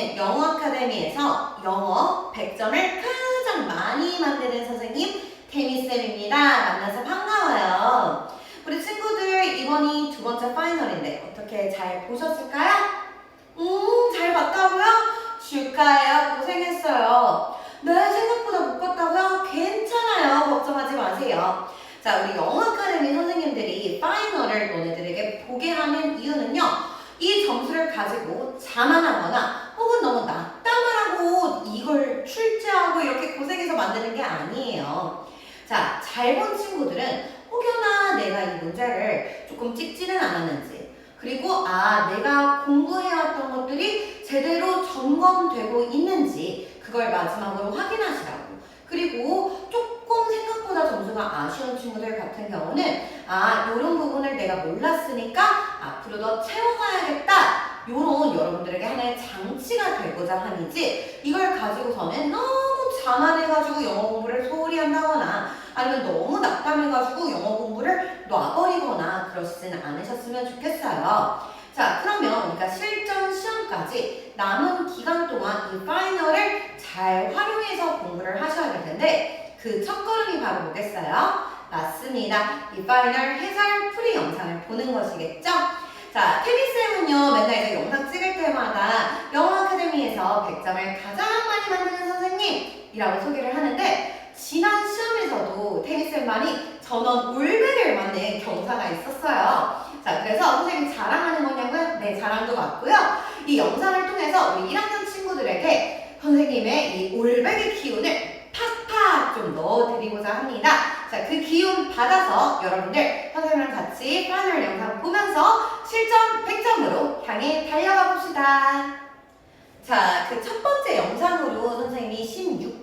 저는 영어 아카데미에서 영어 100점을 가장 많이 만드는 선생님 태미쌤입니다. 만나서 반가워요. 우리 친구들 이번이 두 번째 파이널인데 어떻게 잘 보셨을까요? 잘 봤다고요? 축하해요. 고생했어요. 네, 생각보다 못 봤다고요? 괜찮아요. 걱정하지 마세요. 자, 우리 영어 아카데미 선생님들이 파이널을 너네들에게 보게 하는 이유는요. 이 점수를 가지고 자만하거나 혹은 너무 낙담을 하고 이걸 출제하고 이렇게 고생해서 만드는 게 아니에요. 자, 잘 본 친구들은 혹여나 내가 이 문제를 조금 찍지는 않았는지, 그리고 내가 공부해왔던 것들이 제대로 점검되고 있는지 그걸 마지막으로 확인하시라고. 그리고 조금 생각보다 점수가 아쉬운 친구들 같은 경우는 이런 부분을 내가 몰랐으니까 앞으로 더 채워가야겠다. 요런 여러분들에게 하나의 장치가 되고자 함이지, 이걸 가지고서는 너무 자만해가지고 영어 공부를 소홀히 한다거나 아니면 너무 낙담해가지고 영어 공부를 놔버리거나 그러시진 않으셨으면 좋겠어요. 자, 그러면 우리가 실전 시험까지 남은 기간 동안 이 파이널을 잘 활용해서 공부를 하셔야 될 텐데 그 첫걸음이 바로 뭐겠어요? 맞습니다. 이 파이널 해설 풀이 영상을 보는 것이겠죠? 자, 태미쌤은요, 맨날 이제 영상 찍을 때마다 영어 아카데미에서 100점을 가장 많이 만드는 선생님이라고 소개를 하는데, 지난 시험에서도 태미쌤만이 전원 올백을 맞는 경사가 있었어요. 자, 그래서 선생님 자랑하는 거냐고요? 네, 자랑도 맞고요. 이 영상을 통해서 우리 1학년 친구들에게 선생님의 이 올백의 기운을 팍팍 좀 넣어드리고자 합니다. 자, 그 기운 받아서 여러분들 선생님이랑 같이 파이널 영상 보면서 실전 100점으로 향해 달려가 봅시다. 자, 그 첫 번째 영상으로 선생님이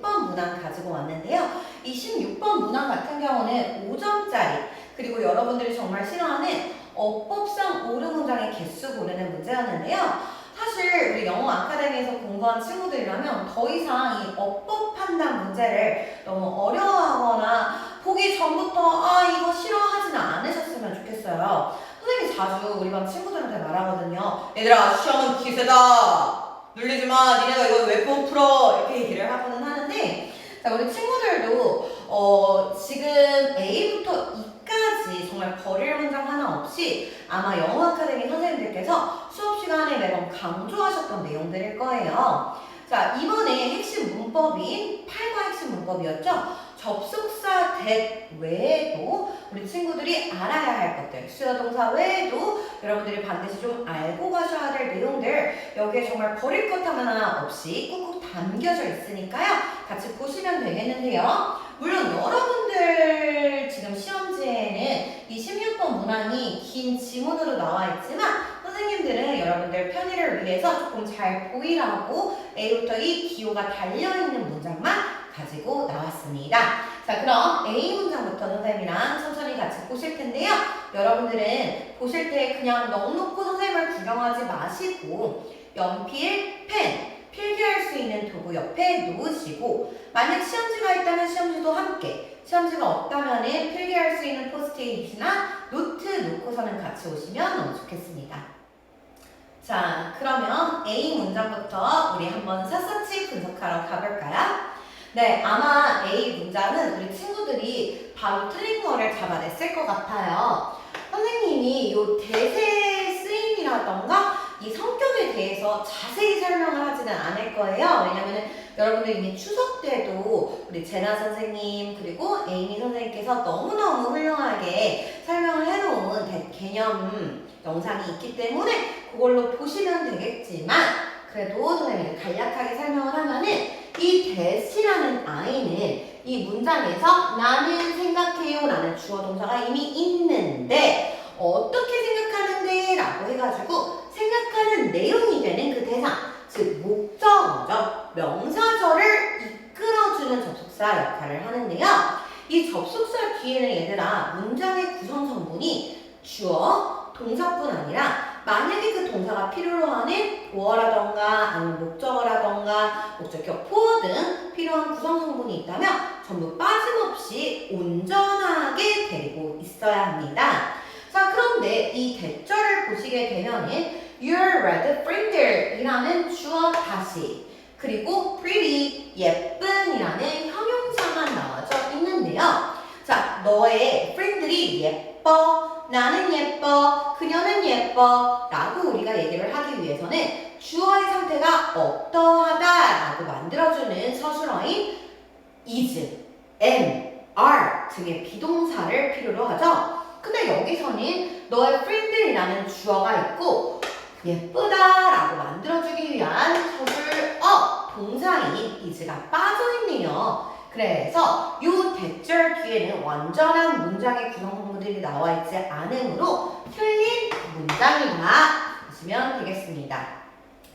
16번 문항 가지고 왔는데요. 이 16번 문항 같은 경우는 5점짜리, 그리고 여러분들이 정말 싫어하는 어법상 옳은 문장의 개수 고르는 문제였는데요. 사실 우리 영어 아카데미에서 공부한 친구들이라면 더 이상 이 어법 판단 문제를 너무 어려워하거나 보기 전부터 이거 싫어하지는 않으셨으면 좋겠어요. 선생님이 자주 우리 반 친구들한테 말하거든요. 얘들아, 시험은 기세다. 눌리지 마. 니네가 이거 왜 못 풀어. 이렇게 얘기를 하고는 하는데, 자, 우리 친구들도 지금 A부터 E까지 정말 버릴 문장 하나 없이 아마 영어 아카데미 선생님들께서 수업 시간에 매번 강조하셨던 내용들일 거예요. 자, 이번에 핵심 문법인 8과 핵심 문법이었죠. 접속사 that 외에도 우리 친구들이 알아야 할 것들, 수요 동사 외에도 여러분들이 반드시 좀 알고 가셔야 될 내용들, 여기에 정말 버릴 것 하나 없이 꾹꾹 담겨져 있으니까요. 같이 보시면 되겠는데요. 물론 여러분들 지금 시험지에는 이 16번 문항이 긴 지문으로 나와 있지만 선생님들은 여러분들 편의를 위해서 조금 잘 보이라고 A부터 E 기호가 달려있는 문장만 가지고 나왔습니다. 자, 그럼 A 문장부터 선생님이랑 천천히 같이 보실 텐데요. 여러분들은 보실 때 그냥 넋놓고 선생님을 구경하지 마시고 연필, 펜, 필기할 수 있는 도구 옆에 놓으시고, 만약 시험지가 있다면 시험지도 함께, 시험지가 없다면 필기할 수 있는 포스트잇이나 노트 놓고서는 같이 오시면 너무 좋겠습니다. 자, 그러면 A 문장부터 우리 한번 샅샅이 분석하러 가볼까요? 네, 아마 A 문장은 우리 친구들이 바로 틀린 거를 잡아냈을 것 같아요. 선생님이 이 대세 쓰임이라던가 이 성격에 대해서 자세히 설명을 하지는 않을 거예요. 왜냐면은 여러분들 이미 추석 때도 우리 제나 선생님 그리고 에이미 선생님께서 너무너무 훌륭하게 설명을 해놓은 개념 영상이 있기 때문에 그걸로 보시면 되겠지만, 그래도 선생님이 간략하게 설명을 하면은 이 that이라는 아이는 이 문장에서 나는 생각해요 라는 주어 동사가 이미 있는데 어떻게 생각하는데 라고 해가지고 생각하는 내용이 되는 그 대상, 즉 목적어죠. 명사절을 이끌어주는 접속사 역할을 하는데요. 이 접속사 뒤에는 얘들아 문장의 구성 성분이 주어, 동사뿐 아니라 만약에 그 동사가 필요로 하는 보어라던가 아니면 목적어라던가 목적격 보어 등 필요한 구성 성분이 있다면 전부 빠짐없이 온전하게 데리고 있어야 합니다. 자, 그런데 이 대절을 보시게 되면은 Your red finger 이라는 주어 다시 그리고 pretty 예쁜이라는 형용사만 나와져 있는데요. 자, 너의 friend들이 예뻐, 나는 예뻐, 그녀는 예뻐 라고 우리가 얘기를 하기 위해서는 주어의 상태가 어떠하다 라고 만들어주는 서술어인 is, am, are 등의 비동사를 필요로 하죠. 근데 여기서는 너의 friend이라는 주어가 있고 예쁘다라고 만들어주기 위한 서술어 동사인 is가 빠져있네요. 그래서 이 대절 뒤에는 완전한 문장의 구성부분들이 나와 있지 않으므로 틀린 문장이다 보시면 되겠습니다.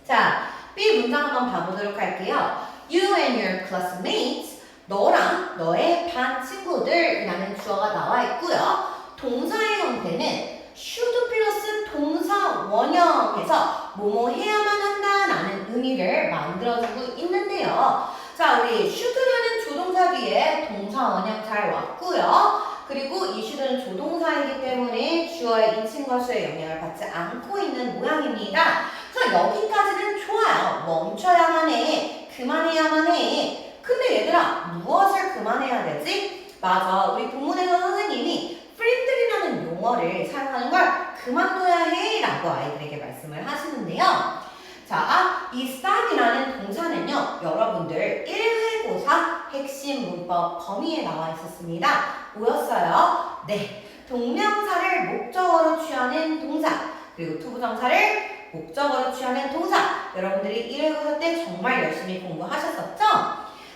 자, B 문장 한번 봐보도록 할게요. You and your classmates, 너랑 너의 반 친구들이라는 주어가 나와 있고요. 동사의 형태는 should 플러스 동사 원형에서 뭐뭐 해야만 한다라는 의미를 만들어주고 있는데요. 자, 우리 should라는 조동사 뒤에 동사 원형 잘 왔고요. 그리고 이 should는 조동사이기 때문에 주어의 인칭 거수의 영향을 받지 않고 있는 모양입니다. 자, 여기까지는 좋아요. 멈춰야만 해. 그만해야만 해. 근데 얘들아, 무엇을 그만해야 되지? 맞아. 우리 본문에서 선생님이 friend이라는 용어를 사용하는 걸 그만둬야 해 라고 아이들에게 말씀을 하시는데요. 자, 이 stop이라는 동사는요, 여러분들 1회고사 핵심 문법 범위에 나와 있었습니다. 뭐였어요? 네, 동명사를 목적어로 취하는 동사, 그리고 투부정사를 목적어로 취하는 동사. 여러분들이 1회고사 때 정말 열심히 공부하셨었죠?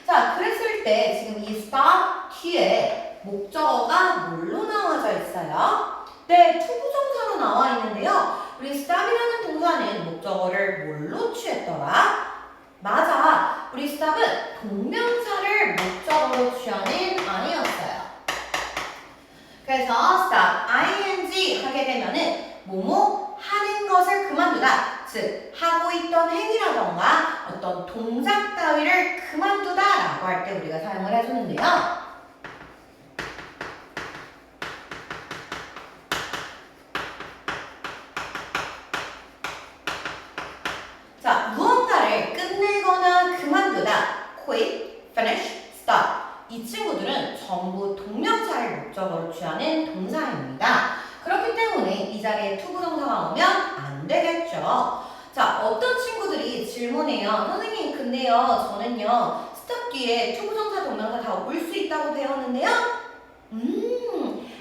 자, 그랬을 때 지금 이 stop 뒤에 목적어가 뭘로 나와져 있어요? 네, 투부정사로 나와 있는데요. 우리 stop이라는 동사는 목적어를 뭘로 취했더라? 맞아, 우리 stop은 동명사를 목적어로 취하는 아니었어요. 그래서 stop, ing 하게 되면은 뭐뭐 하는 것을 그만두다, 즉 하고 있던 행위라던가 어떤 동작 따위를 그만두다 라고 할 때 우리가 사용을 해주는데요. 자, 무언가를 끝내거나 그만두다, quit, finish, stop. 이 친구들은 전부 동명사를 목적어로 취하는 동사입니다. 그렇기 때문에 이 자리에 투부정사가 오면 안 되겠죠. 자, 어떤 친구들이 질문해요. 선생님, 근데요, 저는요, stop 뒤에 투부정사, 동명사 다 올 수 있다고 배웠는데요?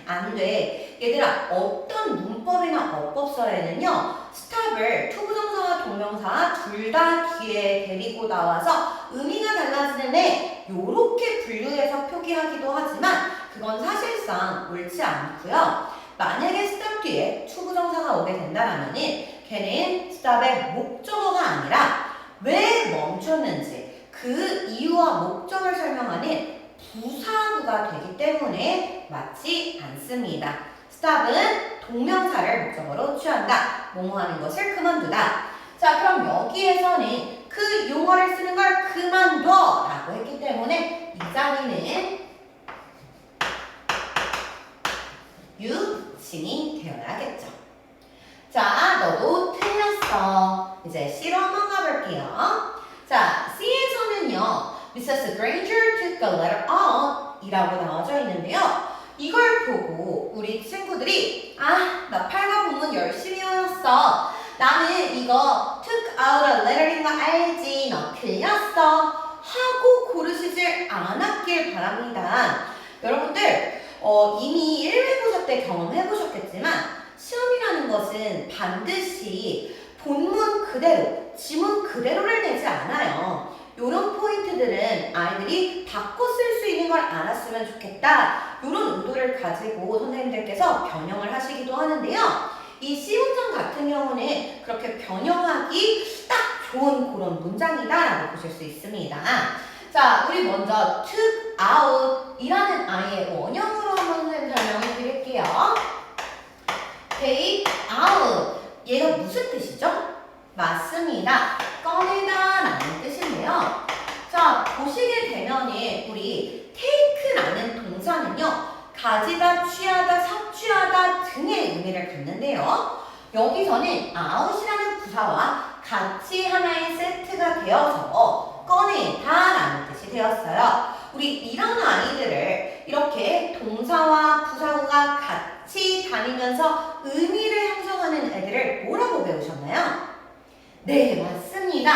안 돼. 얘들아, 어떤 문법이나 어법서에는요, stop을 투부정사와 동명사 둘 다 뒤에 데리고 나와서 의미가 달라지는데 요렇게 분류해서 표기하기도 하지만 그건 사실상 옳지 않고요. 만약에 stop 뒤에 투부정사가 오게 된다면은 걔는 stop의 목적어가 아니라 왜 멈췄는지 그 이유와 목적을 설명하는 부사구가 되기 때문에 맞지 않습니다. stop은 동명사를 목적어로 취한다. 뭐뭐 하는 것을 그만두다. 자, 그럼 여기에서는 그 용어를 쓰는 걸 그만둬 라고 했기 때문에 이 자리는 유칭이 되어야겠죠. 자, 너도 틀렸어. 이제 C로 한번 가볼게요. 자, C에서는요, Mrs. Granger took a letter out 이라고 나와져 있는데요. 이걸 보고 우리 친구들이 나 8과 본문 열심히 외웠어. 나는 이거 took out a letter인 거 알지? 너 틀렸어. 하고 고르시질 않았길 바랍니다. 여러분들 이미 1회고사 때 경험해보셨겠지만 시험이라는 것은 반드시 본문 그대로, 지문 그대로를 내지 않아요. 이런 포인트들은 아이들이 바꿔 쓸 수 있는 걸 알았으면 좋겠다. 이런 의도를 가지고 선생님들께서 변형을 하시기도 하는데요. 이 C문장 같은 경우는 그렇게 변형하기 딱 좋은 그런 문장이다라고 보실 수 있습니다. 자, 우리 먼저 took out 이라는 아이의 원형으로 한번 선생님 설명해 드릴게요. take out. 얘가 무슨 뜻이죠? 맞습니다. 꺼내다 라는 뜻인데요. 자, 보시게 되면은 우리 take라는 동사는요, 가지다, 취하다, 섭취하다 등의 의미를 갖는데요. 여기서는 out이라는 부사와 같이 하나의 세트가 되어서 꺼내다라는 뜻이 되었어요. 우리 이런 아이들을 이렇게 동사와 부사구가 같이 다니면서 의미를 형성하는 애들을 뭐라고 배우셨나요? 네, 맞습니다.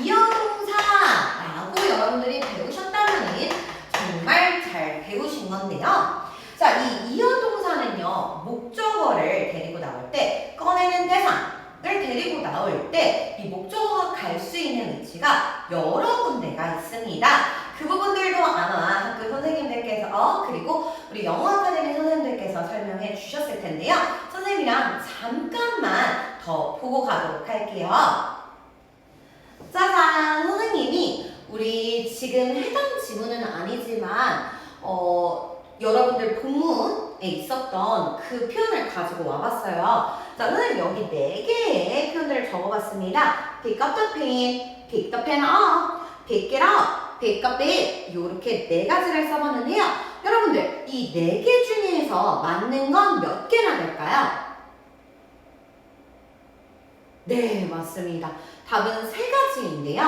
이어동사라고 여러분들이 배우셨다면 정말 잘 배우신 건데요. 자, 이 이어동사는요, 목적어를 데리고 나올 때, 꺼내는 대상을 데리고 나올 때 이 목적어가 갈 수 있는 위치가 여러 군데가 있습니다. 그 부분들도 아마 학교 선생님들께서 그리고 우리 영어 아카데미 선생님들께서 설명해 주셨을 텐데요. 선생님이랑 잠깐만 더 보고 가도록 할게요. 짜잔! 선생님이 우리 지금 해당 지문은 아니지만 여러분들 본문에 있었던 그 표현을 가지고 와봤어요. 자, 선생님 여기 4개의 표현들을 적어봤습니다. Pick up the pen, pick the pen up, pick it up, pick up it. 이렇게 4가지를 써봤는데요. 여러분들 이 4개 중에서 맞는 건 몇 개나 될까요? 네, 맞습니다. 답은 3가지인데요.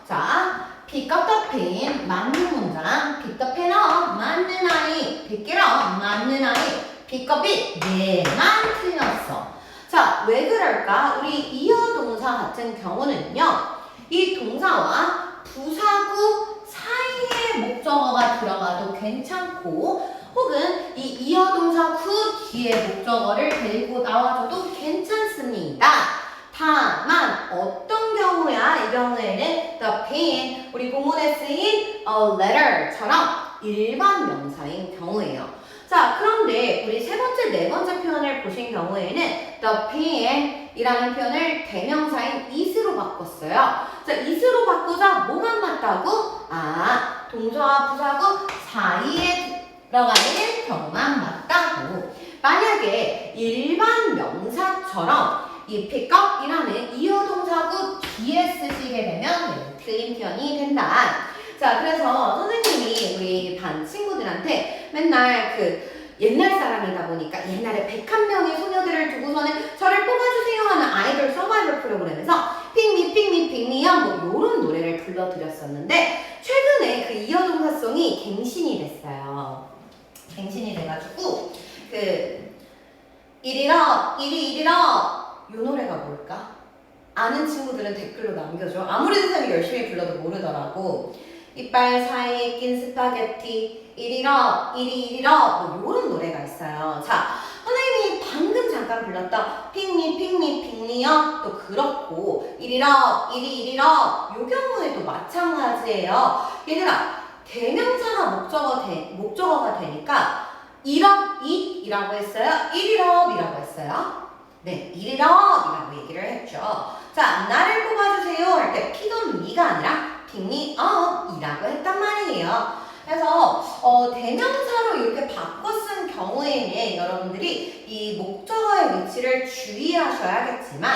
자, pick up the pen, 맞는 문장. pick the pen up, 맞는 아이. pick it up, 맞는 아이. pick up it, 네만 틀렸어. 자, 왜 그럴까? 우리 이어동사 같은 경우는요, 이 동사와 부사구 사이에 목적어가 들어가도 괜찮고, 혹은 이 이어동사 구 뒤에 목적어를 데리고 나와줘도 괜찮습니다. 다만 어떤 경우야? 이 경우에는 the pen, 우리 본문에 쓰인 a letter처럼 일반 명사인 경우예요. 자, 그런데 우리 세 번째, 네 번째 표현을 보신 경우에는 the pen 이라는 표현을 대명사인 it으로 바꿨어요. 자, it으로 바꾸자 뭐만 맞다고? 아, 동사와 부사구 사이에 들어가는 경우만 맞다고. 만약에 일반 명사처럼 이 pick up이라는 이어동사구 뒤에 쓰시게 되면 틀린 표현이 된다. 자, 그래서 선생님이 우리 반 친구들한테 맨날 옛날 사람이다 보니까 옛날에 101명의 소녀들을 두고서는 저를 뽑아주세요 하는 아이돌 서바이벌 프로그램에서 핑미 핑미 핑미야 뭐 요런 노래를 불러드렸었는데 최근에 그 이어동사송이 갱신이 됐어요. 갱신이 돼가지고 이리라 이리라 요 노래가 뭘까? 아는 친구들은 댓글로 남겨줘. 아무리 선생님이 열심히 불러도 모르더라고. 이빨 사이에 낀 스파게티 이리라 이리라 뭐 요런 노래가 있어요. 자, 선생님이 방금 잠깐 불렀던 핑미 핑미 핑미야 또 그렇고 이리라 이리라 요 경우에도 마찬가지예요. 얘들아, 대명사가 목적어가 되니까 이럽잇이라고 했어요? 이리럽이라고 했어요? 네, 이리럽이라고 얘기를 했죠. 자, 나를 뽑아주세요 할 때 pick up me가 아니라 pick me up 이라고 했단 말이에요. 그래서 대명사로 이렇게 바꿔 쓴 경우에는 여러분들이 이 목적어의 위치를 주의하셔야겠지만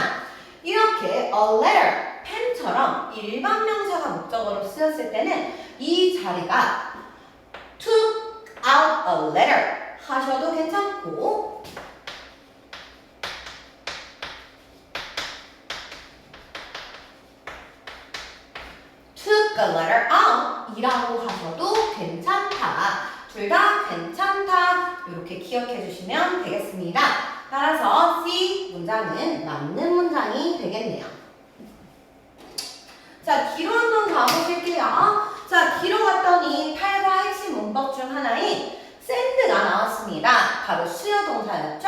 이렇게 a letter, 펜처럼 일반 명사가 목적어로 쓰였을 때는 이 자리가 took out a letter 하셔도 괜찮고 took a letter out 이라고 하셔도 괜찮다. 둘 다 괜찮다. 이렇게 기억해 주시면 되겠습니다. 따라서 C 문장은 맞는 문장이 되겠네요. 자, 뒤로 한번 가보실게요. 자, 뒤로 갔더니 8과 핵심 문법 중 하나인 send가 나왔습니다. 바로 수요동사였죠?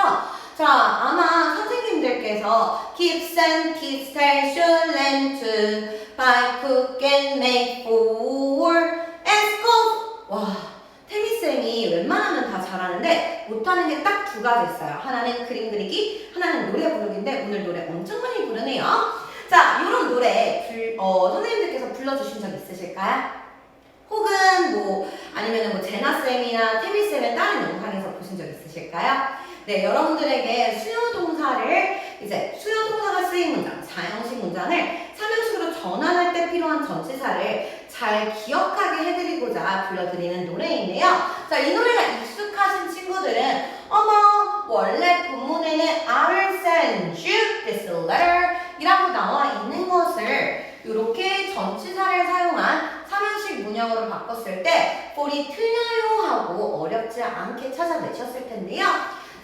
자, 아마 선생님들께서 keep, send, teach, tell, show, lend, to, buy, cook, and make, for, ask, of. 와, 태미쌤이 웬만하면 다 잘하는데 못하는 게 딱 2가지 있어요. 하나는 그림 그리기, 하나는 노래 부르기인데 오늘 노래 엄청 많이 부르네요. 자, 이런 노래 선생님들께서 불러주신 적 있으실까요? 혹은 아니면 제나쌤이나 태미쌤의 다른 영상에서 보신 적 있으실까요? 네, 여러분들에게 수요동사가 쓰인 문장, 4형식 문장을 3형식으로 전환할 때 필요한 전치사를 잘 기억하게 해드리고자 불러드리는 노래인데요. 자, 이 노래가 익숙하신 친구들은 어머, 원래 본문에는 I will send you this letter 이라고 나와 있는 것을 이렇게 전치사를 사용한 삼형식 문형으로 바꿨을 때 for이 틀려요 하고 어렵지 않게 찾아내셨을 텐데요.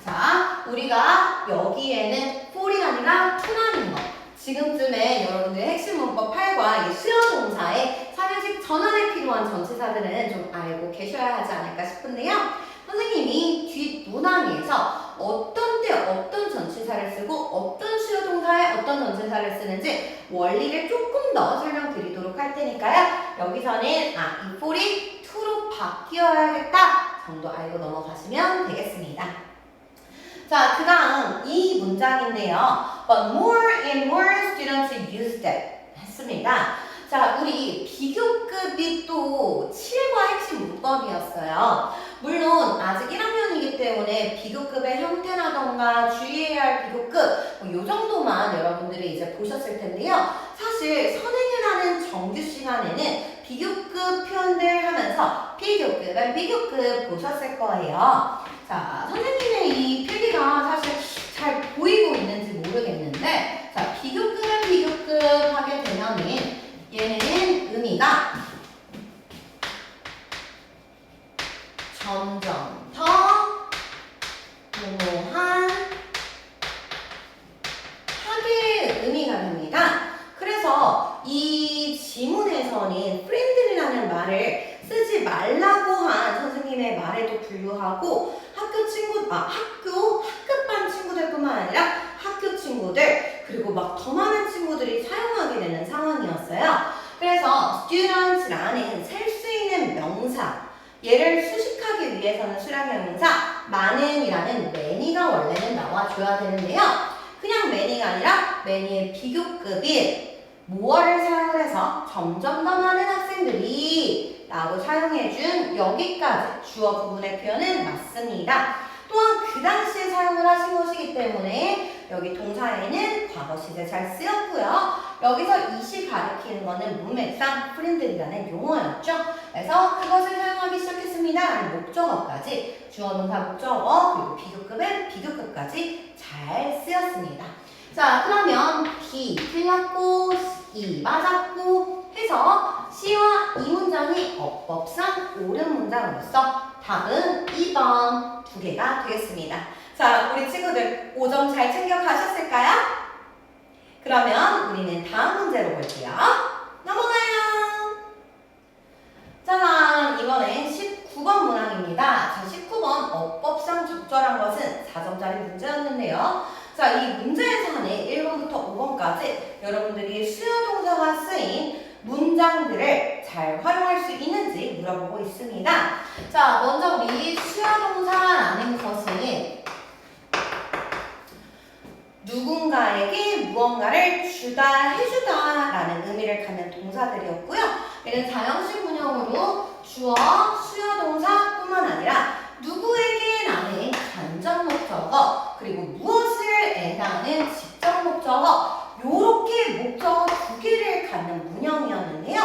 자, 우리가 여기에는 for이 아니라 to라는 거. 지금쯤에 여러분들의 핵심 문법 8과 이 수요 동사의 삼형식 전환에 필요한 전치사들은 좀 알고 계셔야 하지 않을까 싶은데요. 선생님이 뒷문항에서 어떤 때 어떤 전치사를 쓰고 어떤 수요 동사에 어떤 전치사를 쓰는지 원리를 조금 더 설명드리도록 할 테니까요. 여기서는 이 for이 to로 바뀌어야겠다 정도 알고 넘어가시면 되겠습니다. 자, 그 다음 이 문장인데요. But more and more students used it 했습니다. 자, 우리 비교급이 또 7과 핵심 문법이었어요. 물론 아직 1학년이기 때문에 비교급의 형태라던가 주의해야 할 비교급 요 정도만 여러분들이 이제 보셨을 텐데요. 사실 선행을 하는 정규 시간에는 비교급 표현들 하면서 비교급 보셨을 거예요. 자, 선생님의 이 필기가 사실 잘 보이고 있는지 모르겠는데, 자, 비교급 하게 되면은 얘는 의미가 점점 더 모호한 하게 의미가 됩니다. 그래서 이 지문에서는 friendly라는 말을 쓰지 말라고 한 선생님의 말에도 불구하고 학급반 친구들뿐만 아니라 학교 친구들 그리고 막 더 많은 친구들이 사용하게 되는 상황이었어요. 그래서 students라는 셀 수 있는 명사 얘를 수식하기 위해서는 수량형 명사 많은이라는 many가 원래는 나와줘야 되는데요. 그냥 many가 아니라 many의 비교급인 more를 사용을 해서 점점 더 많은 학생들이 라고 사용해준 여기까지 주어 부분의 표현은 맞습니다. 또한 그 당시에 사용을 하신 것이기 때문에 여기 동사에는 과거 시제 잘 쓰였고요. 여기서 이시 가리키는 거는 문맥상 friendly라는 용어였죠. 그래서 그것을 사용하기 시작했습니다. 목적어까지 주어 동사 목적어 그리고 비교급은 비교급까지 잘 쓰였습니다. 자, 그러면 B 틀렸고 E 맞았고 해서 C와 이 문장이 어법상 옳은 문장으로서 답은 2번 두 개가 되겠습니다. 자, 우리 친구들 5점 잘 챙겨 가셨을까요? 그러면 우리는 다음 문제로 볼게요. 넘어가요. 자, 이번엔 19번 문항입니다. 자, 19번 어법상 적절한 것은 4점짜리 문제였는데요. 자, 이 문제에서 하는 1번부터 5번까지 여러분들이 수요 동사가 쓰인 문장들을 잘 활용할 수 있는지 물어보고 있습니다. 자, 먼저 우리 수요 동사라는 것은 누군가에게 무언가를 주다, 해주다 라는 의미를 갖는 동사들이었고요. 얘는 사형식 문형으로 주어, 수요 동사뿐만 아니라 누구에게 라는 간접 목적어 그리고 무엇을 해당하는 직접 목적어 요렇게 목적어 두 개를 갖는 문형이었는데요.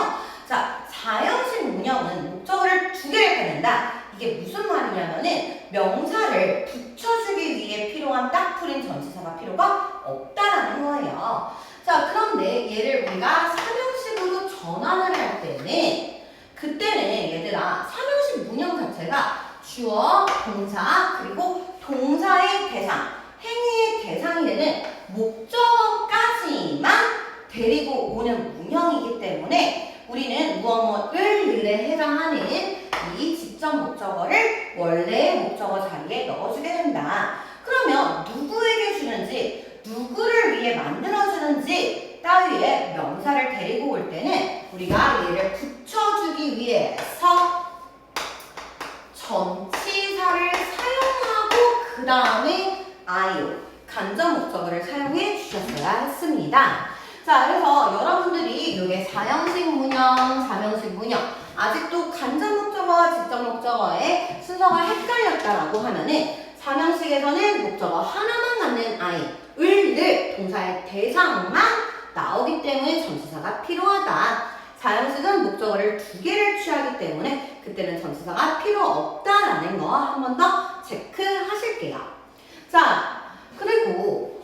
자, 사형식 문형은 목적어를 두 개를 갖는다. 이게 무슨 말이냐면은 명사를 붙여주기 위해 필요한 딱 풀인 전치사가 필요가 없다라는 거예요. 자, 그런데 얘를 우리가 삼형식으로 전환을 할 때는 그때는 얘들아 삼형식 문형 자체가 주어, 동사, 그리고 동사의 대상, 행위의 대상이 되는 목적어까지만 데리고 오는 문형이기 때문에 우리는 무엇을에 해당하는 이 직접 목적어를 원래의 목적어 자리에 넣어주게 된다. 그러면 누구에게 주는지, 누구를 위해 만들어주는지 따위의 명사를 데리고 올 때는 우리가 얘를 붙여주기 위해서 전치사를 사용하고 그 다음에 아이오, 간접 목적어를 사용해 주셨어야 했습니다. 자, 그래서 여러분들이 이게 사형식 문형, 삼형식 문형 아직도 간접 목적어와 직접 목적어의 순서가 헷갈렸다라고 하면은 삼형식에서는 목적어 하나만 갖는 아이를 늘 동사의 대상만 나오기 때문에 전치사가 필요하다. 사형식은 목적어를 두 개를 취하기 때문에 그때는 전치사가 필요 없다라는 거 한 번 더 체크하실게요. 자, 그리고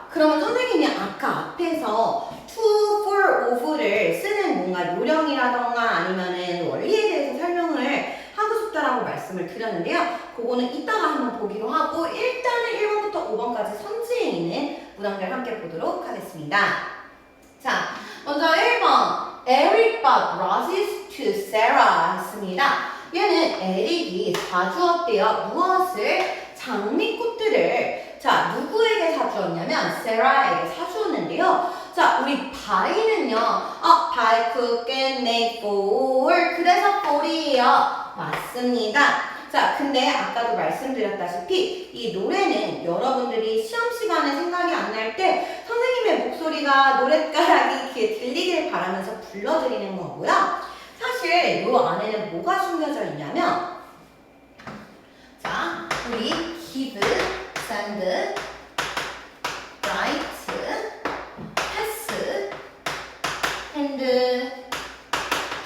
그러면 선생님이 아까 앞에서 to, for, of를 쓰는 뭔가 요령이라던가 아니면은 원리에 대해서 설명을 하고 싶다라고 말씀을 드렸는데요. 그거는 이따가 한번 보기로 하고 일단은 1번부터 5번까지 선지에 있는 문항들 함께 보도록 하겠습니다. 자, 먼저 1번 Eric bought roses to Sarah 했습니다. 얘는 에릭이 사주었대요. 무엇을? 장미꽃들을. 자, 누구에게 사주었냐면 세라에게 사주었는데요. 자, 우리 buy는요. buy, cook, and make for. 그래서 for이에요. 맞습니다. 자, 근데 아까도 말씀드렸다시피 이 노래는 여러분들이 시험 시간에 생각이 안 날 때 선생님의 목소리가 노랫가락이 귀에 들리길 바라면서 불러드리는 거고요. 사실 이 안에는 뭐가 숨겨져 있냐면 자, 우리 give, send, write, pass, and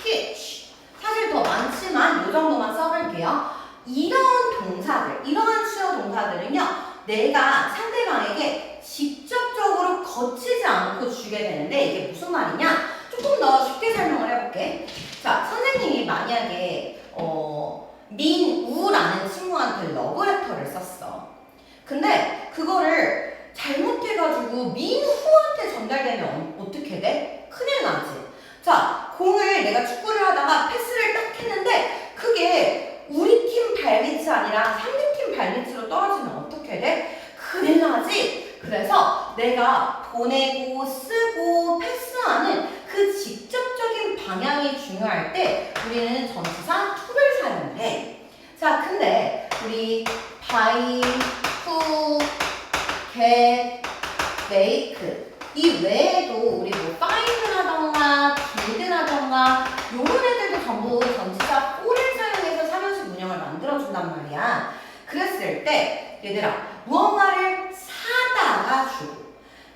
teach. 사실 더 많지만 이 정도만 써볼게요. 이런 동사들, 이러한 수요 동사들은요, 내가 상대방에게 직접적으로 거치지 않고 주게 되는데 이게 무슨 말이냐? 조금 더 쉽게 설명을 해볼게. 자, 선생님이 만약에 민우라는 친구한테 러브레터를 썼어. 근데 그거를 잘못해가지고 민후한테 전달되면 어떻게 돼? 큰일 나지. 자, 공을 내가 축구를 하다가 패스를 딱 했는데 그게 우리 팀 발밑이 아니라 상대팀 발밑으로 떨어지면 어떻게 돼? 큰일 나지. 그래서 내가 보내고 쓰고 패스하는 그 직접적인 방향이 중요할 때 우리는 전치사 to를 사용해. 자, 근데 우리 buy, cook, get, make 이 외에도 우리 뭐 find라던가 build라던가 요런 애들도 전부 전치사 for를 사용해서 사면식 문형을 만들어준단 말이야. 그랬을 때 얘들아 무언가를 사다가 주고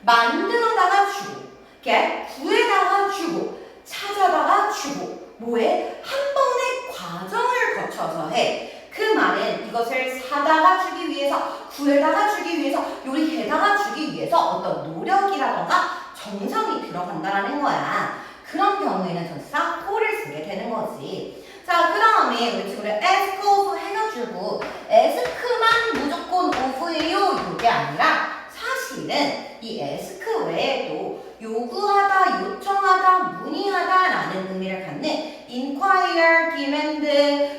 만들어다가 주고 구해다가 주고 찾아다가 주고 뭐해? 한 번의 과정을 거쳐서 해. 그 말은 이것을 사다가 주기 위해서 구해다가 주기 위해서 요리해다가 주기 위해서 어떤 노력이라던가 정성이 들어간다라는 거야. 그런 경우에는 전치사 for를 쓰게 되는 거지. 자, 그 다음에 우리 친구를 ask of 해가지고 ask만 무조건 of예요 이게 아니라 사실은 이 ask 외에도 요구하다, 요청하다, 문의하다라는 의미를 갖는 inquire, demand,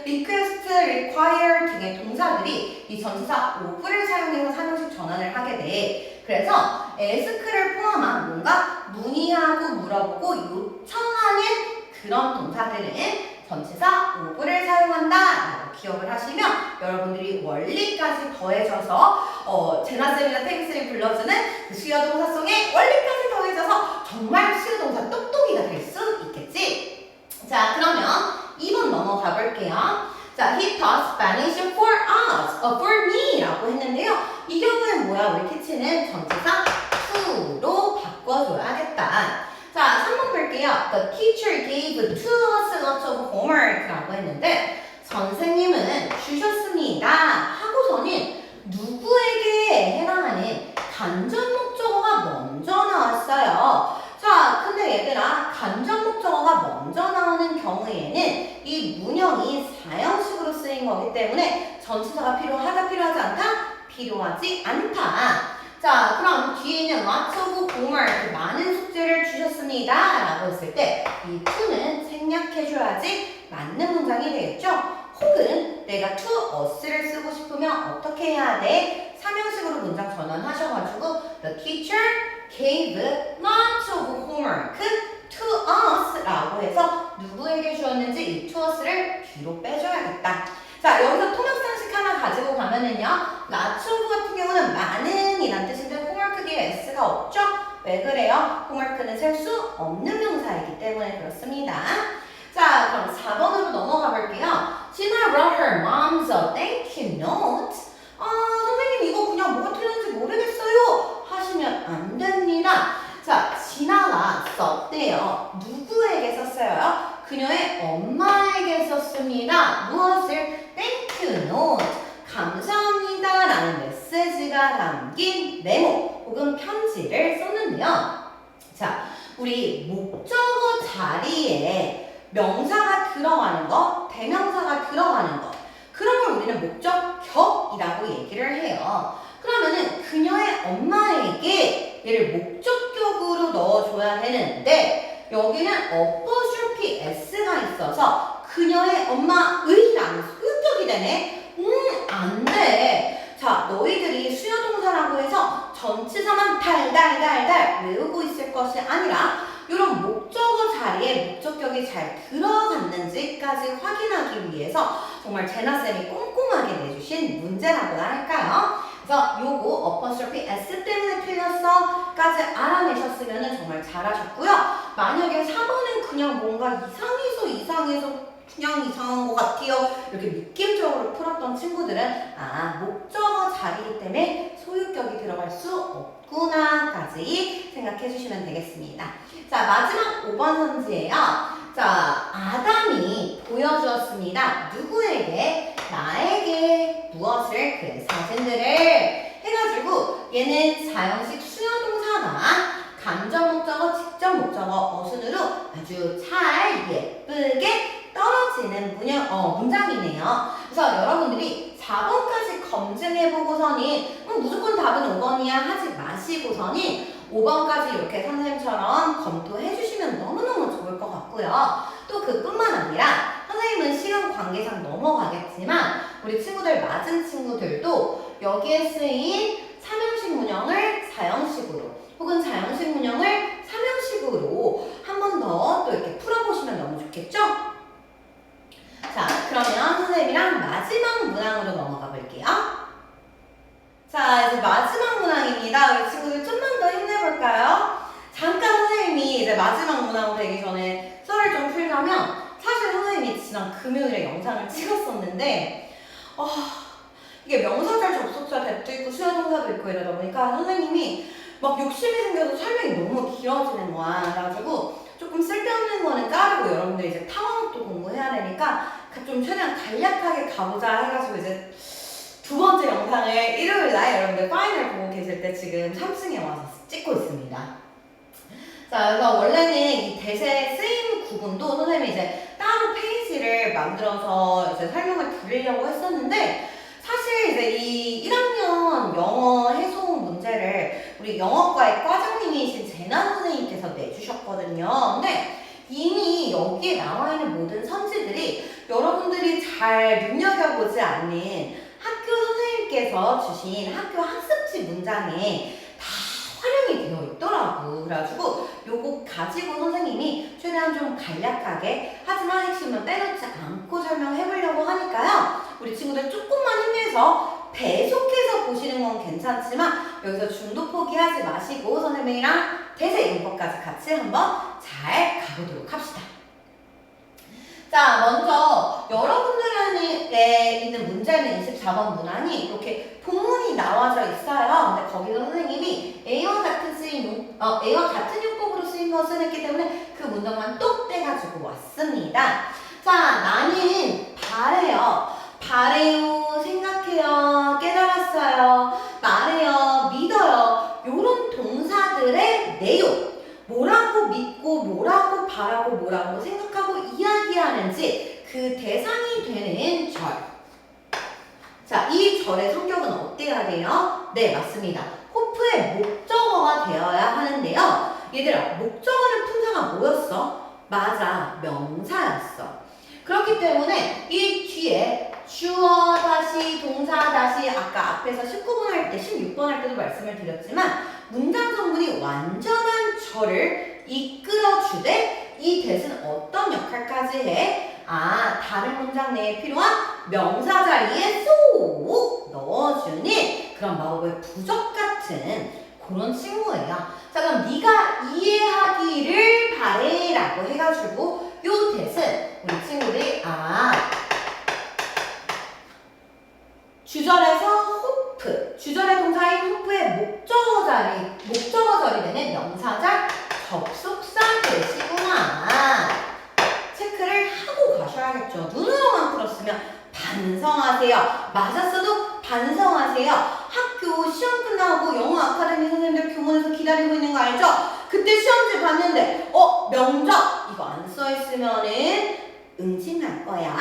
request, require 등의 동사들이 이 전치사 of를 사용해서 사용식 전환을 하게 돼. 그래서 ask를 포함한 뭔가 문의하고 물어보고 요청하는 그런 동사들은 전치사 of를 사용한다라고 기억을 하시면 여러분들이 원리까지 더해져서 제나쌤이나 태기쌤이 불러주는 그 수요동사송에 원리까지 더해져서 정말 수요동사 똑똑이가 될 수 있겠지? 자, 그러면 2번 넘어가 볼게요. 자, he taught Spanish for us, for me 라고 했는데요. 이 경우엔 뭐야? 우리 키치는 전치사 to로 바꿔줘야겠다. 자, 3번 볼게요. The teacher gave to us lots of homework 라고 했는데 선생님은 주셨습니다 하고서는 누구에게 해당하는 간접 목적어가 먼저 나왔어요. 자, 근데 얘들아 간접 목적어가 먼저 나오는 경우에는 이 문형이 사형식으로 쓰인 거기 때문에 전치사가 필요하다, 필요하지 않다? 필요하지 않다. 자, 그럼 뒤에 있는 lots of homework, 많은 숙제를 주셨습니다 라고 했을 때 이 to는 생략해줘야지 맞는 문장이 되겠죠? 혹은 내가 to us를 쓰고 싶으면 어떻게 해야 돼? 삼형식으로 문장 전환하셔가지고 the teacher gave lots of homework to us 라고 해서 누구에게 주었는지 이 to us를 뒤로 빼줘야겠다. 자, 여기서 통역상식 하나 가지고 가면은요, lots of 같은 경우는 많은 이란 뜻인데 homework 뒤에 s가 없죠? 왜 그래요? homework는 셀 수 없는 명사이기 때문에 그렇습니다. 자, 그럼 4번으로 넘어가 볼게요. Gina wrote her mom's a thank you note. 선생님 이거 그냥 뭐가 틀렸는지 모르겠어요 하시면 안 됩니다. 자, 지나가 썼대요. 누구에게 썼어요? 그녀의 엄마에게 썼습니다. 무엇을? Thank you note. 감사합니다 라는 메시지가 의미가 담긴 메모 혹은 편지를 썼는데요. 자, 우리 목적어 자리에 명사가 들어가는 것, 대명사가 들어가는 것, 그런 걸 우리는 목적격이라고 얘기를 해요. 그러면은 그녀의 엄마에게 얘를 목적격으로 넣어줘야 되는데 여기는 apostrophe s가 있어서 그녀의 엄마의라는 소유격이 되네. 안 돼. 자, 너희들이 수요동사라고 해서 전치사만 달달달달 외우고 있을 것이 아니라 이런 목적어 자리에 목적격이 잘 들어갔는지까지 확인하기 위해서 정말 제나쌤이 꼼꼼하게 내주신 문제라고나 할까요? 그래서 요거 apostrophe s 때문에 틀렸어까지 알아내셨으면 정말 잘하셨고요. 만약에 4번은 그냥 뭔가 이상해서 그냥 이상한 것 같아요. 이렇게 느낌적으로 풀었던 친구들은 목적어 자리이기 때문에 소유격이 들어갈 수 없구나까지 생각해 주시면 되겠습니다. 자, 마지막 5번 선지예요. 자, 아담이 보여주었습니다. 누구에게? 나에게 무엇을? 그 사진들을 해가지고 얘는 사형식 수요동사가 간접 목적어, 직접 목적어, 어순으로 아주 잘 예쁘게 떨어지는 문장이네요. 그래서 여러분들이 4번까지 검증해보고서는 무조건 답은 5번이야 하지 마시고서는 5번까지 이렇게 선생님처럼 검토해주시면 너무너무 좋을 것 같고요. 또 그뿐만 아니라 선생님은 시간 관계상 넘어가겠지만 우리 친구들 맞은 친구들도 여기에 쓰인 3형식 문형을 4형식으로 혹은 4형식 문형을 3형식으로 한 번 더 또 이렇게 풀어보시면 너무 좋겠죠? 자, 그러면 선생님이랑 마지막 문항으로 넘어가 볼게요. 자, 이제 마지막 문항입니다. 우리 친구들 좀만 더 힘내볼까요? 잠깐 선생님이 이제 마지막 문항 되기 전에 썰을 좀 풀자면 사실 선생님이 지난 금요일에 영상을 찍었었는데 이게 명사절, 접속사, 대도 있고 수요동사도 있고 이러다 보니까 선생님이 막 욕심이 생겨서 설명이 너무 길어지는 거야. 그래가지고 조금 쓸데없는 거는 자르고 여러분들 이제 탐험도 공부해야 되니까 좀 최대한 간략하게 가보자 해가지고 이제 두 번째 영상을 일요일날 여러분들 파이널 보고 계실 때 지금 3층에 와서 찍고 있습니다. 자, 그래서 원래는 이 대세 쓰임 구분도 선생님이 이제 따로 페이지를 만들어서 이제 설명을 드리려고 했었는데 사실 이제 이 1학년 영어 해송 문제를 우리 영어과의 과장님이신 제나 선생님께서 내주셨거든요. 근데 이미 여기에 나와있는 모든 선지들이 여러분들이 잘 눈여겨보지 않는 학교 선생님께서 주신 학교 학습지 문장에 다 활용이 되어 있더라고. 그래가지고 요거 가지고 선생님이 최대한 좀 간략하게 하지만 핵심은 빼놓지 않고 설명해보려고 하니까요. 우리 친구들 조금만 힘내서 배속해서 보시는 건 괜찮지만 여기서 중도 포기하지 마시고 선생님이랑 대세 용법까지 같이 한번 잘 가보도록 합시다. 자, 먼저 여러분들에 있는 문제는 24번 문항이 이렇게 본문이 나와져 있어요. 근데 거기서 선생님이 A와 같은 용법으로 쓰인 것을 했기 때문에 그 문장만 똑 떼가지고 왔습니다. 자, 나는 바래요, 생각해요, 깨달았어요, 말해요, 믿어요. 요런 동사들의 내용, 뭐라고 믿고, 뭐라고 바라고, 뭐라고 생각하고 이야기하는지 그 대상이 되는 절. 자, 이 절의 성격은 어때야 돼요? 네, 맞습니다. 호프의 목적어가 되어야 하는데요. 얘들아, 목적어는 품사가 뭐였어? 맞아, 명사였어. 그렇기 때문에 이 뒤에 주어 다시 동사 다시 아까 앞에서 19번 할 때 16번 할 때도 말씀을 드렸지만 문장 성분이 완전한 절을 이끌어주되 이 대신 어떤 역할까지 해? 다른 문장 내에 필요한 명사 자리에 쏙 넣어주는 그런 마법의 부적 같은 그런 친구예요. 자, 그럼 네가 이해하기를 바래 라고 해가지고 요 대신 우리 친구들이 주절에서 호프, 주절의 동사인 호프의 목적어 자리 되는 명사절 접속사 되시구나. 체크를 하고 가셔야겠죠. 눈으로만 풀었으면 반성하세요. 맞았어도 반성하세요. 학교 시험 끝나고 영어 아카데미 선생님들 교문에서 기다리고 있는 거 알죠? 그때 시험지 봤는데 명작 이거 안 써있으면은 응징할 거야.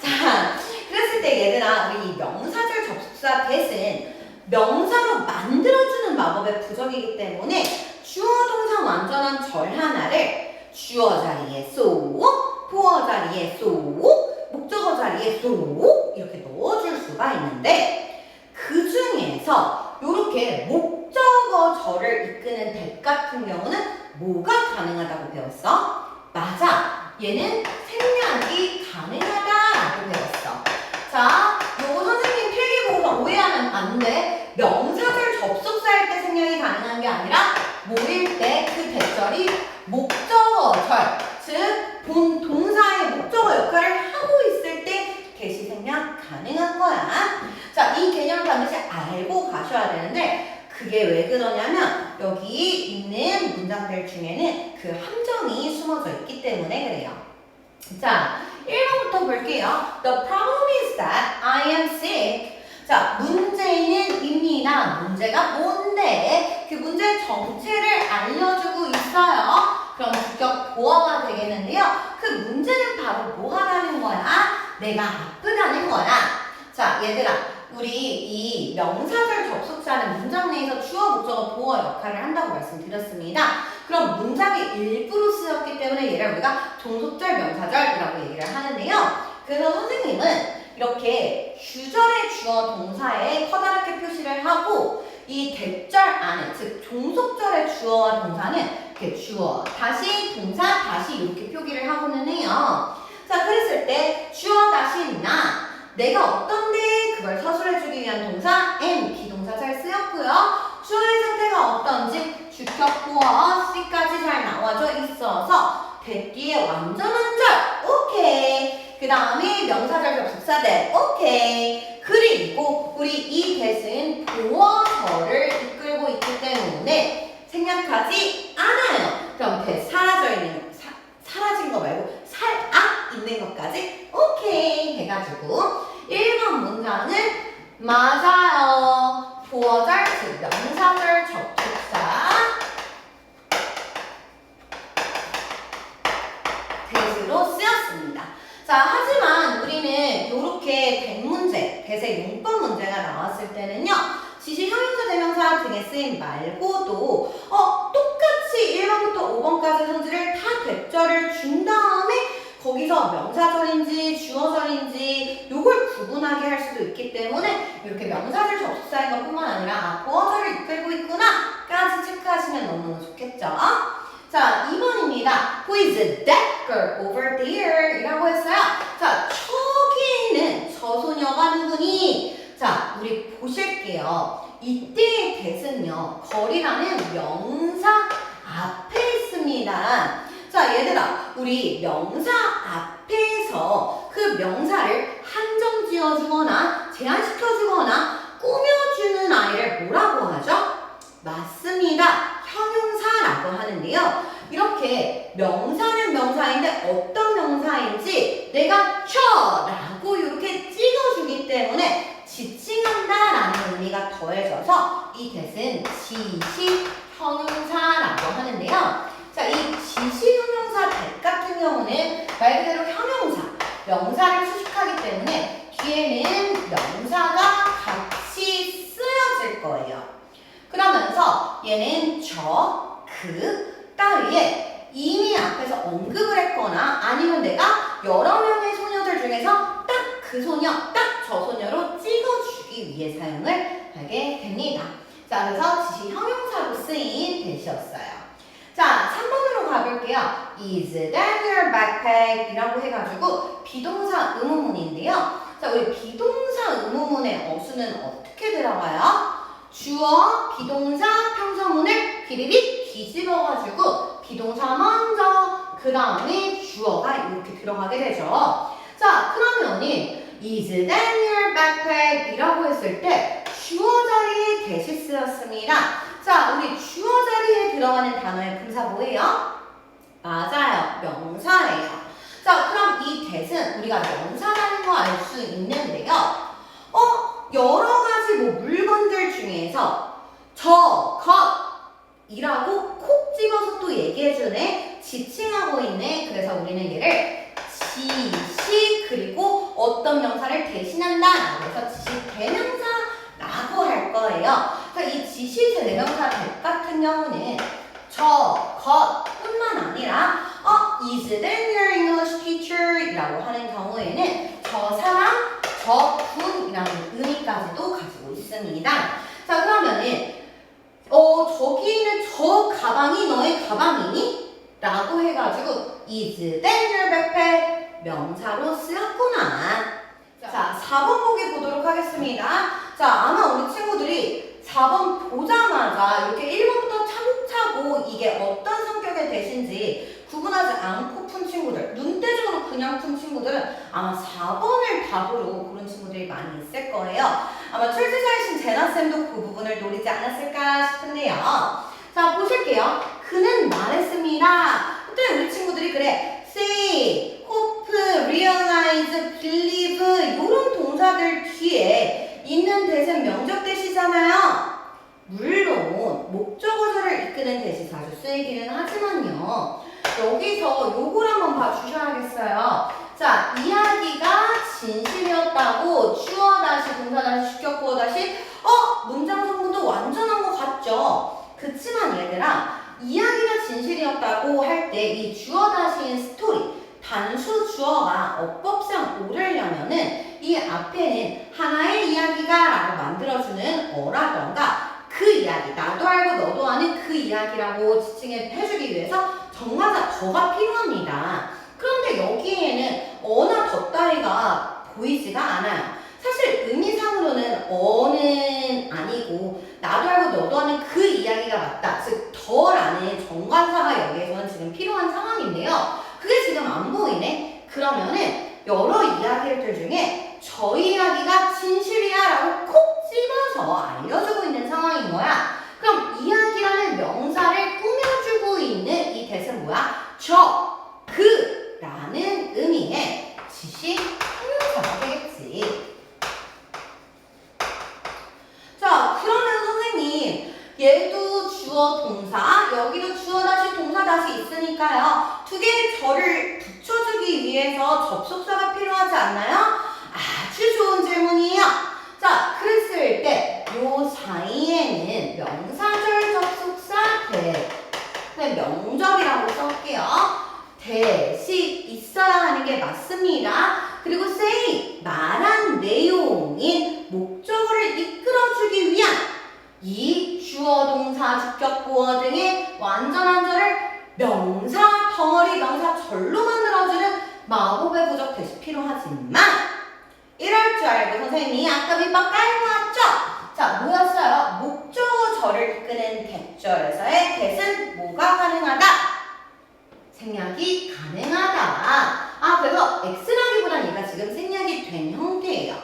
자, 그랬을 때 얘들아 우리 이 명사절 접속사 that은 명사로 만들어주는 마법의 부적이기 때문에 주어 동사 완전한 절 하나를 주어 자리에 쏙, 보어 자리에 쏙, 목적어 자리에 쏙 이렇게 넣어줄 수가 있는데 그 중에서 이렇게 목적어 절을 이끄는 that 같은 경우는 뭐가 가능하다고 배웠어? 맞아. 얘는 생략이 가능하다라고 배웠어. 자, 요거 선생님 필기 보고서 오해하면 안 돼. 명사절 접속사일 때 생략이 가능한 게 아니라 뭐일 때 그 대절이 목적어절, 즉 본 동사의 목적어 역할을 하고 있을 때 대시 생략 가능한 거야. 자, 이 개념을 반드시 알고 가셔야 되는데 그게 왜 그러냐면 여기 있는 문장들 중에는 그 함정이 숨어져 있기 때문에 그래요. 자, 1번부터 볼게요. The problem is that I am sick. 자, 문제는 입니다. 문제가 뭔데? 그 문제의 정체를 알려주고 있어요. 그럼 주격 보어가 되겠는데요. 그 문제는 바로 뭐 하라는 거야? 내가 아프다는 거야. 자, 얘들아. 우리 이 명사절 접속사는 문장 내에서 주어, 목적어, 보어 역할을 한다고 말씀드렸습니다. 그럼 문장의 일부로 쓰였기 때문에 얘를 우리가 종속절, 명사절이라고 얘기를 하는데요. 그래서 선생님은 이렇게 주절의 주어 동사에 커다랗게 표시를 하고 이 대절 안에, 즉 종속절의 주어와 동사는 이렇게 주어, 다시 동사, 다시 이렇게 표기를 하고는 해요. 자, 그랬을 때 주어 다시 나, 내가 어떤데 그걸 서술해주기 위한 동사 am, 비동사 잘 쓰였고요. 주어의 상태가 어떤지 주격, 보어, C까지 잘 나와져 있어서 that 뒤에 완전한 절, 오케이. 그 다음에 명사절 접속사 that, 오케이. 그리고 우리 이 that은 보어절을 이끌고 있기 때문에 생략하지 않아요. 그럼 that 사라진 거 말고 있는 것까지 오케이 해가지고 1번 문장은 맞아요. 보어절, 즉 명사절 접속사 that으로 쓰였습니다. 자, 하지만 우리는 이렇게 된 문제, that의 용법 문제가 나왔을 때는요. 지시 형용사 대명사 등에 쓰임 말고도 똑같이 1번부터 5번까지 선지를 다 대절을 준 다음에 거기서 명사절인지 주어절인지 요걸 구분하게 할 수도 있기 때문에 이렇게 명사절 접속사인 것뿐만 아니라 보어절을 이끌고 있구나 까지 체크하시면 너무너무 좋겠죠. 자, 2번입니다. Who is that girl over there? 이라고 했어요. 자, 저기에는 저 소녀가 누구니? 자, 우리 보실게요. 이때의 that은요, 거리라는 명사 앞에 있습니다. 자, 얘들아, 우리 명사 앞에서 그 명사를 한정 지어주거나 제한시켜주거나 꾸며주는 아이를 뭐라고 하죠? 맞습니다. 형용사라고 하는데요. 이렇게 명사는 명사인데 어떤 명사인지 내가 쳐라고 이렇게 찍어주기 때문에 지칭한다라는 의미가 더해져서 이 that은 지시 형용사라고 하는데요. 자, 이 지시 형용사 that 같은 경우는 말 그대로 형용사, 명사를 수식하기 때문에 뒤에는 명사가 같이 쓰여질 거예요. 그러면서 얘는 저, 그 따위에 이미 앞에서 언급을 했거나 아니면 내가 여러 명의 소녀들 중에서 딱 그 소녀, 딱 저 소녀로 찍어주기 위해 사용을 하게 됩니다. 자, 그래서 지시 형용사로 쓰인 that이었어요. 자, 3번으로 가볼게요. Is that your backpack? 이라고 해가지고 비동사 의문문인데요. 자, 우리 비동사 의문문의 어수는 어떻게 들어가요? 주어, 비동사, 평서문을 비리리 뒤집어가지고 비동사 먼저, 그 다음에 주어가 이렇게 들어가게 되죠. 자, 그러면은 Is that your backpack? 이라고 했을 때 주어 자리에 that이 쓰였습니다. 자, 우리 주어 자리에 들어가는 단어의 분사 뭐예요? 맞아요. 명사예요. 자, 그럼 이 that은 우리가 명사라는 거 알 수 있는데요. 여러 가지 물건들 이라고 콕 집어서 또 얘기해주네. 지칭하고 있네. 그래서 우리는 얘를 지시 그리고 어떤 명사를 대신한다. 그래서 지시 대명사라고 할 거예요. 그래서 이 지시 대명사 that 같은 경우는 뿐만 아니라 is that your English teacher? 이라고 하는 경우에는 저 사람, 저 분이라는 의미까지도 가지고 있습니다. 자, 그러면은 저기 있는 저 가방이 너의 가방이니? 라고 해가지고 is that your backpack? 명사로 쓰였구나. 자, 4번 보기 보도록 하겠습니다. 자, 아마 우리 친구들이 4번 보자마자 이렇게 1번부터 차곡차곡 이게 어떤 성격의 대신지 구분하지 않고 푼 친구들, 눈대중으로 그냥 푼 친구들은 아마 4번을 답으로 고른 친구들이 많이 있을 거예요. 아마 출제자이신 제나쌤도 그 부분을 노리지 않았을까 싶은데요. 자, 보실게요. 그는 말했습니다. 그때 우리 친구들이 그래, say, hope, realize, believe 이런 동사들 뒤에 있는 대신 명적 대시잖아요. 물론 목적어절을 이끄는 대시 자주 쓰이기는 하지만요. 여기서 요걸 한번 봐주셔야겠어요. 자, 이야기가 진실이었다고 주어 다시 동사 다시 주격 구어 다시 문장 성분도 완전한 것 같죠? 그치만 얘들아, 이야기가 진실이었다고 할 때 이 주어 다시인 스토리 단수 주어가 어법상 옳으려면은 이 앞에는 하나의 이야기가 라고 만들어주는 어라던가 그 이야기, 나도 알고 너도 아는 그 이야기라고 지칭해주기 위해서 정관사 더가 필요합니다. 그런데 여기에는 어나 더 따위가 보이지가 않아요. 사실 의미상으로는 어는 아니고 나도 알고 너도 아는 그 이야기가 맞다. 즉 더라는 정관사가 여기에서는 지금 필요한 상황인데요. 그게 지금 안 보이네? 그러면은 여러 이야기들 중에 저 이야기가 진실이야 라고 콕 집어서 알려주고 있는 상황인 거야. 그럼 이야기라는 명사를 꾸며주고 있는 이 대신 뭐야? 그 라는 의미의 지시 형용사가 되겠지. 자, 그러면 선생님 얘도 주어 동사, 여기도 주어 다시 동사 다시 있으니까요. 두 개의 절을 붙여주기 위해서 접속사가 필요하지 않나요? 아주 좋은 질문이에요. 자, 그랬을 때 요 사이에는 명사절 접속사 명접이라고 써볼게요. 대시 있어야 하는 게 맞습니다. 그리고 say, 말한 내용인 목적어를 이끌어주기 위한 이 주어, 동사, 주격, 보어 등의 완전한 절을 명사, 덩어리, 명사, 절로 만들어주는 마법의 부적 대시 필요하지만 이럴 줄 알고 선생님이 아까 밑밥 깔고 왔죠? 자, 뭐였어요? 목적어 절을 이끄는 대절에서의 대신 뭐가 가능하다? 생략이 가능하다. 그래서 X라기보단 얘가 지금 생략이 된 형태예요.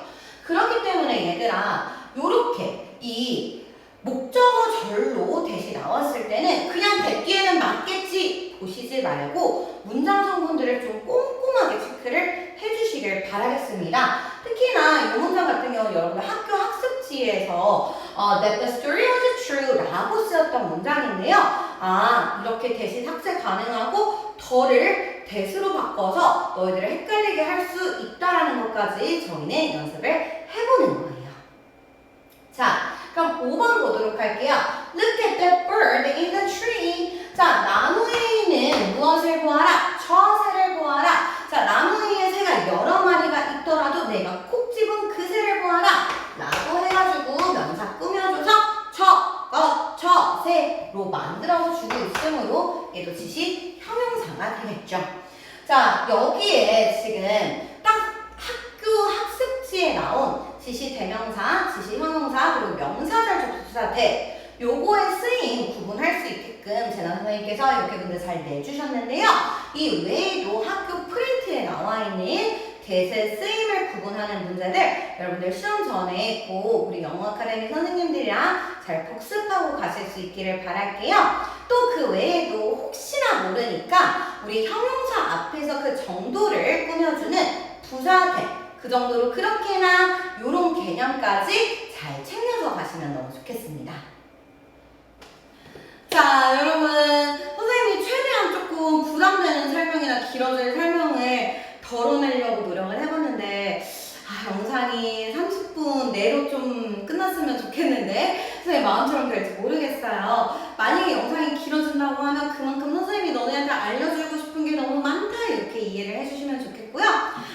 그렇기 때문에 얘들아, 요렇게 이 목적어 절로 대시 나왔을 때는 그냥 대뒤에는 맞겠지 보시지 말고 문장 성분들을 좀 꼼꼼하게 체크를 해주시길 바라겠습니다. 특히나 이 문장 같은 경우는 여러분들 학교 학습지에서 that the story was true 라고 쓰였던 문장인데요. 이렇게 대신 삭제 가능하고 더를 대수로 바꿔서 너희들을 헷갈리게 할 수 있다라는 것까지 저희는 연습을 해보는 거예요. 자, 그럼 5번 보도록 할게요. Look at that bird in the tree. 자, 나무 위에 있는 무엇을 보아라? 저 새를 보아라. 자, 나무 위에 새가 여러 마리가 있더라도 내가 콕 집은 그 새를 보아라. 라고 해가지고 명사 꾸며줘서 저 새로 만들어주고 있으므로 얘도 지시 형용사가 되겠죠. 자, 여기에 지금 딱 학교 학습지에 나온 지시 대명사, 지시 형용사, 그리고 명사절 접속사 대 요거의 쓰임 구분할 수 있게끔 재난 선생님께서 이렇게 문제 잘 내주셨는데요. 이 외에도 학교 프린트에 나와 있는 대세 쓰임을 구분하는 문제들 여러분들 시험 전에 꼭 우리 영어 아카데미 선생님들이랑 잘 복습하고 가실 수 있기를 바랄게요. 또 그 외에도 혹시나 모르니까 우리 형용사 앞에서 그 정도를 꾸며주는 부사대 그 정도로 그렇게나 요런 개념까지 잘 챙겨서 가시면 너무 좋겠습니다. 자, 여러분, 선생님이 최대한 조금 부담되는 설명이나 길어질 설명을 덜어내려고 노력을 해봤는데, 영상이 30분 내로 좀 끝났으면 좋겠는데, 선생님 마음처럼 될지 모르겠어요. 만약에 영상이 길어진다고 하면 그만큼 선생님이 너네한테 알려주고 싶은 게 너무 많다, 이렇게 이해를 해주시면 좋겠고요.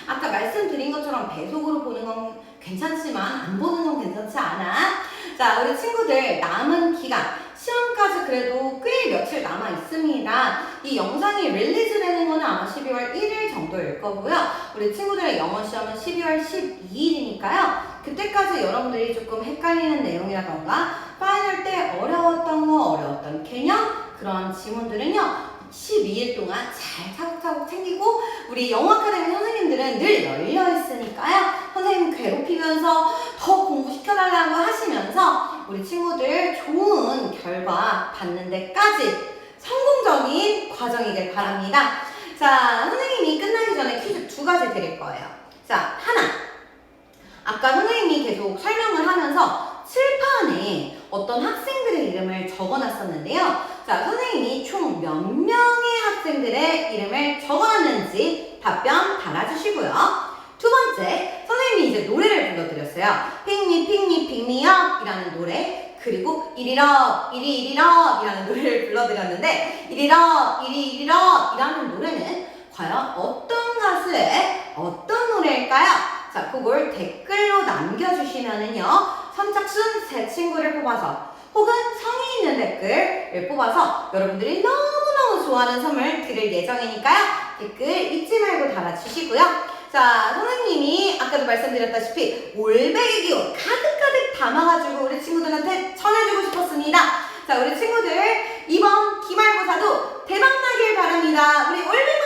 아까 말씀드린 것처럼 배속으로 보는 건 괜찮지만 안 보는 건 괜찮지 않아. 자, 우리 친구들 남은 기간, 시험까지 그래도 꽤 며칠 남아 있습니다. 이 영상이 릴리즈 되는 거는 아마 12월 1일 정도일 거고요. 우리 친구들의 영어 시험은 12월 12일이니까요. 그때까지 여러분들이 조금 헷갈리는 내용이라던가 파이널 때 어려웠던 개념, 그런 지문들은요. 12일 동안 잘 차곡차곡 챙기고 우리 영어 아카데미 선생님들은 늘 열려 있으니까요. 선생님 괴롭히면서 더 공부시켜달라고 하시면서 우리 친구들 좋은 결과 받는 데까지 성공적인 과정이길 바랍니다. 자, 선생님이 끝나기 전에 퀴즈 2가지 드릴 거예요. 자, 하나. 아까 선생님이 계속 설명을 하면서 칠판에 어떤 학생들의 이름을 적어놨었는데요. 자, 선생님이 총 몇 명의 학생들의 이름을 적어놨는지 답변 달아주시고요. 두 번째, 선생님이 이제 노래를 불러드렸어요. Pick me, pick me, pick me up 이라는 노래, 그리고 이리럽, 이리럽 이라는 노래를 불러드렸는데 이리럽 이라는 노래는 과연 어떤 가수의 어떤 노래일까요? 자, 그걸 댓글로 남겨주시면은요, 선착순 3친구를 뽑아서 혹은 성의 있는 댓글을 뽑아서 여러분들이 너무너무 좋아하는 선물 드릴 예정이니까요. 댓글 잊지 말고 달아주시고요. 자, 선생님이 아까도 말씀드렸다시피 올백의 기운 가득가득 담아가지고 우리 친구들한테 전해주고 싶었습니다. 자, 우리 친구들 이번 기말고사도 대박나길 바랍니다. 우리 올백